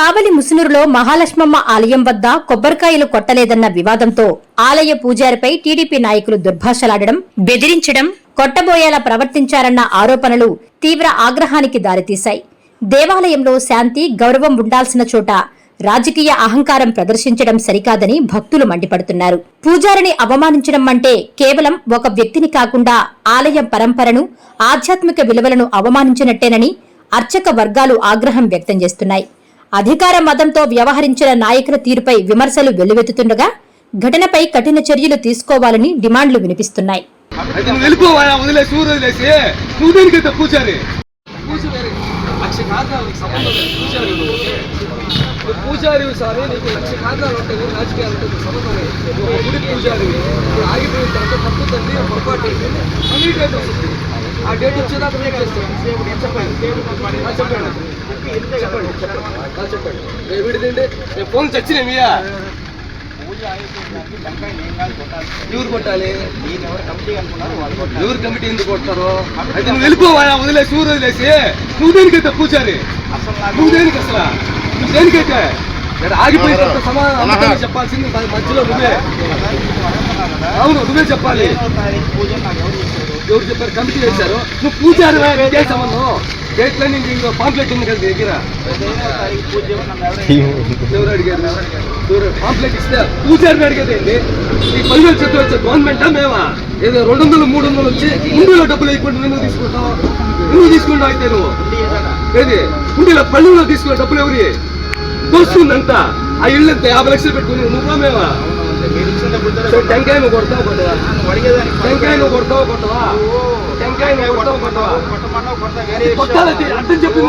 కావలి ముసునూరులో మహాలక్ష్మమ్మ ఆలయం వద్ద కొబ్బరికాయలు కొట్టలేదన్న వివాదంతో ఆలయ పూజారిపై టీడీపీ నాయకులు దుర్భాషలాడడం, బెదిరించడం, కొట్టబోయేలా ప్రవర్తించారన్న ఆరోపణలు తీవ్ర ఆగ్రహానికి దారితీశాయి. దేవాలయంలో శాంతి, గౌరవం ఉండాల్సిన చోట రాజకీయ అహంకారం ప్రదర్శించడం సరికాదని భక్తులు మండిపడుతున్నారు. పూజారిని అవమానించడం అంటే కేవలం ఒక వ్యక్తిని కాకుండా ఆలయం పరంపరను, ఆధ్యాత్మిక విలువలను అవమానించినట్టేనని అర్చక వర్గాలు ఆగ్రహం వ్యక్తం చేస్తున్నాయి. అధికార మతంతో వ్యవహరించిన నాయకుల తీరుపై విమర్శలు వెల్లువెత్తుతుండగా ఘటనపై కఠిన చర్యలు తీసుకోవాలని డిమాండ్లు వినిపిస్తున్నాయి. పూజారి సారీ నీకు లక్ష కారణాలు ఉంటాయి, రాజకీయాలు ఉంటాయి, సంబంధం లేదు. గుడి పూజారి ఆగిపోయిన తర్వాత తప్పు తండ్రి పొరపాటు అయిపోయింది, మళ్ళీ డేట్ వస్తుంది. ఆ డేట్ వచ్చేదాకా వెయిట్ చేస్తాను. చెప్పండి విడిదండి నేను ఫోన్ చచ్చినేమియా ఎవరు కొట్టాలి? ఎవరు కమిటీ ఎందుకు కొడతారు? అయితే నువ్వు వెళ్ళిపోవా, వదిలేసి ఊరు వదిలేసి. నువ్వు దేనికైతే పూజారి, నువ్వు దేనికి అసలు దేనికైతే ఆగిపోయిన తర్వాత సమాధానం చెప్పాల్సింది మధ్యలో నువ్వే. అవును నువ్వే చెప్పాలి. ఎవరు చెప్పారు? కమిటీ చేశారు. నువ్వు పూజారి సంబంధం డేట్లన్నీ పాంప్లెట్ ఉంది కదా దగ్గర. ఎవరు అడిగారు? పాంప్లెట్ ఇస్తే పూజారిని అడిగేదేంటి? ఈ 10,000 చెత్త వచ్చే గవర్నమెంటా మేమా? ఏదో 200, 300 వచ్చి ఉండిలో డబ్బులు అయిపోయింది. నువ్వు తీసుకుంటావు, నువ్వు తీసుకుంటావు. అయితే నువ్వు ఏది ఉండిలో పళ్ళులో తీసుకున్న డబ్బులు ఎవరి దోస్తుందంతా? ఆ ఇల్లు అంతా 50 లక్షలు పెట్టుకుని నువ్వు మేమా? టెంకాయ నువ్వు కొడతావు కొట్టవా? టెంకాయ నువ్వు కొడతావు కొట్టవా? టెంకాయ నువ్వు కొడతావు కొట్టవా? కొట్టాలి అర్థం చెప్పి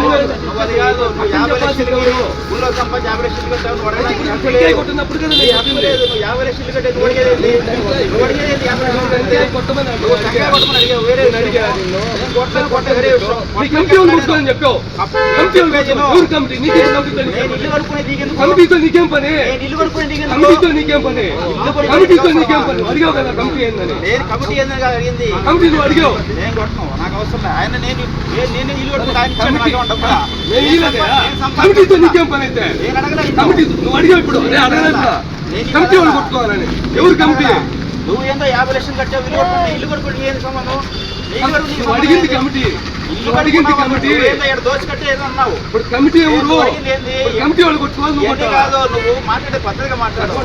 కొట్టినప్పుడు కదా కొట్టుకోని చెప్పావు. కమిటీతో నీకేం పని? కమిటీతో నీకేం పని? కమిటీతో నీకేం పని? అడిగావు కదా కమిటీ ఏందని. కమిటీ నువ్వు అడిగావు. కమిటీతో నీకేం పని? అయితే కమిటీ నువ్వు అడిగావు. ఇప్పుడు కమిటీ వాళ్ళు కొట్టుకోవాలని. ఎవరు కమిటీ? నువ్వు ఏందో 50 లక్షలు కట్టావు, ఇల్లు కొడుకుని ఏం సంబంధం? అడిగింది కమిటీ, అడిగింది కమిటీ. దోచి కట్టే ఏదో అన్నావు. ఇప్పుడు కమిటీ ఎవరు? కమిటీ వాళ్ళు కొట్టుకోవాలి. నువ్వు కాదు, నువ్వు మాట్లాడే పద్ధతిగా మాట్లాడు.